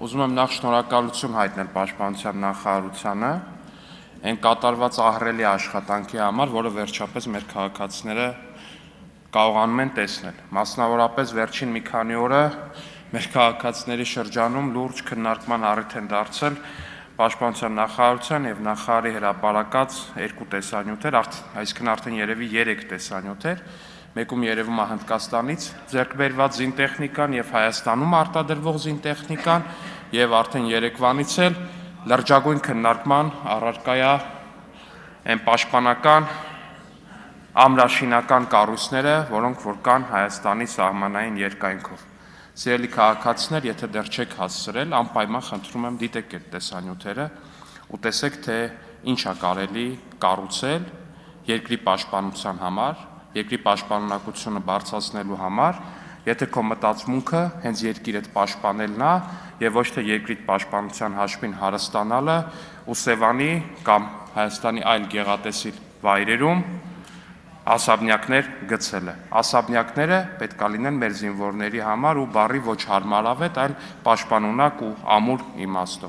Ուզում եմ նախ շնորհակալություն հայտնել Պաշտպանության նախարարությանը այն կատարված ահռելի աշխատանքի համար, որը վերջապես մեր քաղաքացիները կարողանում են տեսնել։ Մասնավորապես վերջին մի քանի օրը մեր քաղաքացիների շրջանում լուրջ քննարկման առիթ են դարձել Պաշտպանության նախարարության եւ նախարարի հրապարակած երկու տեսանյութեր, այսինքն արդեն երևի 3 տեսանյութեր, մեկում երևում է Հնդկաստանից ձեռք բերված զինտեխնիկան եւ Հայաստանում արտադրվող զինտեխնիկան եւ արդեն երեկվանից էլ լրջագույն քննարկման առարկա է այն պաշտպանական ամրաշինական կառույցները, որոնք որ կան Հայաստանի սահմանային երկայնքով։ Սիրելի քաղաքացիներ, եթե դեռ չեք հասցրել, անպայման խնդրում եմ դիտեք այդ տեսանյութերը ու տեսեք, թե ինչ է կարելի կառուցել երկրի պաշտպանության համար, երկրի պաշտպանունակությունը բարձրացնելու համար, եթե քո մտածմունքը հենց երկիրդ պաշտպանելն է եւ ոչ թե երկրիդ պաշտպանության հաշվին հարստանալը ու Սևանի կամ Հայաստանի այլ գեղատեսիլ վայրերում ասաբնյակներ գցելը։ Ասաբնյակները պետք է լինեն մեր զինվորների համար ու բառի ոչ հարմարավետ, այլ պաշտպանունակ ու ամուր իմաստով։